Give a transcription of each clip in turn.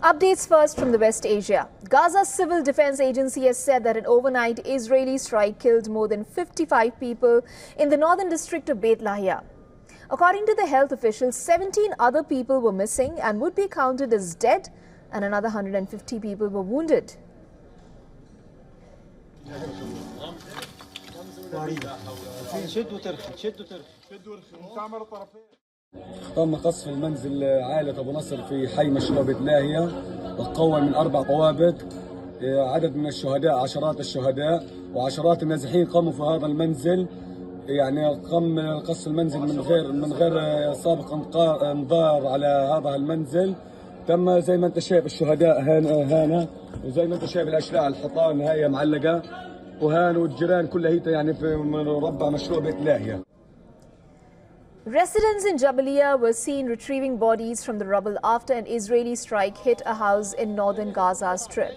Updates first from the West Asia. Gaza's Civil Defense Agency has said that an overnight Israeli strike killed more than 55 people in the northern district of Beit Lahia. According to the health officials, 17 other people were missing and would be counted as dead, and another 150 people were wounded. تم قصف المنزل عائلة أبو نصر في حي مشروع بيت لاهية وتكون من 4 ضوابط. عدد من الشهداء عشرات الشهداء وعشرات النازحين قاموا في هذا المنزل. يعني قام قصف المنزل من غير سابق انذار على هذا المنزل. تم زي ما انت شايف الشهداء هنا وزي ما انت شايف الاشلاء الحيطان هي معلقة وهان والجيران كلها هي يعني في مربع مشروع بيت لاهية. Residents in Jabalia were seen retrieving bodies from the rubble after an Israeli strike hit a house in northern Gaza Strip.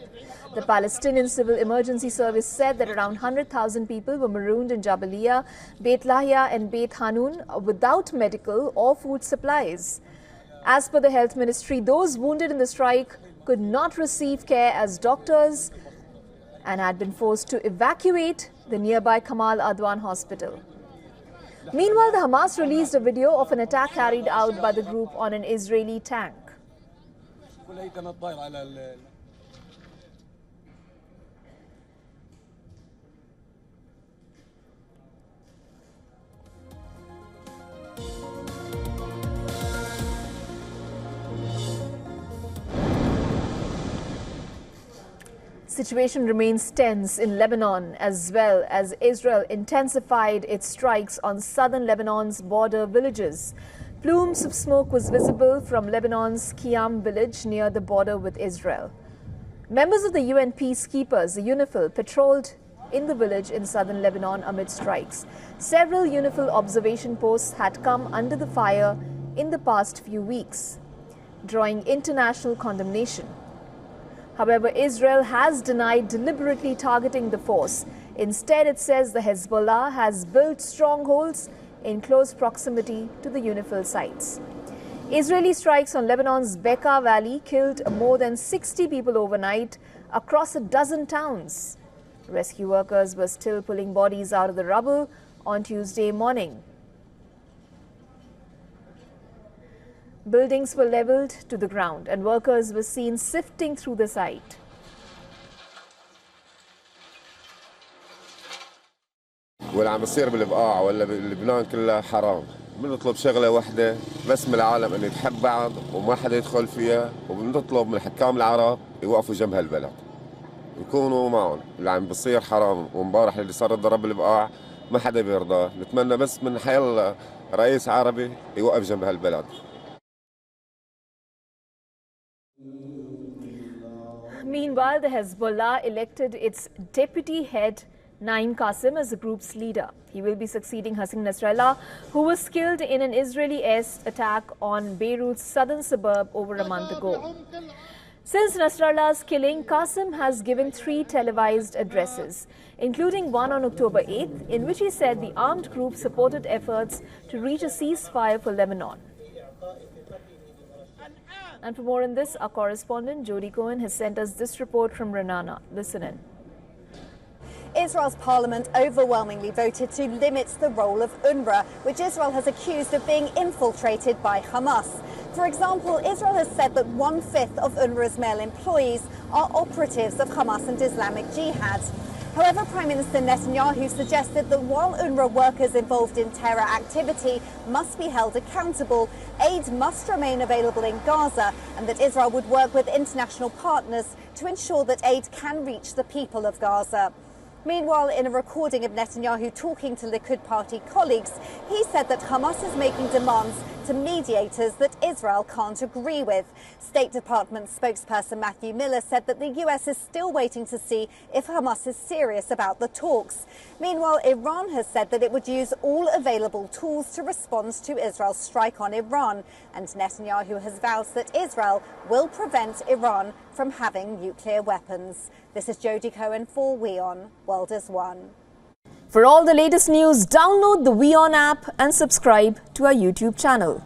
The Palestinian Civil Emergency Service said that around 100,000 people were marooned in Jabalia, Beit Lahia and Beit Hanun without medical or food supplies. As per the Health Ministry, those wounded in the strike could not receive care as doctors and had been forced to evacuate the nearby Kamal Adwan hospital. Meanwhile, the Hamas released a video of an attack carried out by the group on an Israeli tank. Situation remains tense in Lebanon as well as Israel intensified its strikes on southern Lebanon's border villages. Plumes of smoke was visible from Lebanon's Qiyam village near the border with Israel. Members of the UN peacekeepers, the UNIFIL, patrolled in the village in southern Lebanon amid strikes. Several UNIFIL observation posts had come under the fire in the past few weeks, drawing international condemnation. However, Israel has denied deliberately targeting the force. Instead, it says the Hezbollah has built strongholds in close proximity to the UNIFIL sites. Israeli strikes on Lebanon's Bekaa Valley killed more than 60 people overnight across a dozen towns. Rescue workers were still pulling bodies out of the rubble on Tuesday morning. Buildings were leveled to the ground and workers were seen sifting through the site. واللي عم بصير بالبقاع ولا بلبنان كلها حرام. بنطلب شغله واحده بس من العالم انه تحب بعض وما حدا يدخل فيها، وبنطلب من الحكام العرب يوقفوا جنب هالبلد يكونوا معهم. اللي عم بصير حرام، ومبارح اللي صار ضرب البقاع ما حدا بيرضى. نتمنى بس من حي رئيس عربي يوقف جنب هالبلد. Meanwhile, the Hezbollah elected its deputy head, Naim Qasim, as the group's leader. He will be succeeding Hassan Nasrallah, who was killed in an Israeli air attack on Beirut's southern suburb over a month ago. Since Nasrallah's killing, Qasim has given 3 televised addresses, including one on October 8th, in which he said the armed group supported efforts to reach a ceasefire for Lebanon. And for more on this, our correspondent Jody Cohen has sent us this report from Renana. Listen in. Israel's parliament overwhelmingly voted to limit the role of UNRWA, which Israel has accused of being infiltrated by Hamas. For example, Israel has said that 1/5 of UNRWA's male employees are operatives of Hamas and Islamic Jihad. However, Prime Minister Netanyahu suggested that while UNRWA workers involved in terror activity must be held accountable, aid must remain available in Gaza, and that Israel would work with international partners to ensure that aid can reach the people of Gaza. Meanwhile, in a recording of Netanyahu talking to Likud party colleagues, he said that Hamas is making demands to mediators that Israel can't agree with. State Department spokesperson Matthew Miller said that the US is still waiting to see if Hamas is serious about the talks. Meanwhile, Iran has said that it would use all available tools to respond to Israel's strike on Iran, and Netanyahu has vowed that Israel will prevent Iran from having nuclear weapons. This is Jody Cohen for WION World is One. For all the latest news, download the WION app and subscribe to our YouTube channel.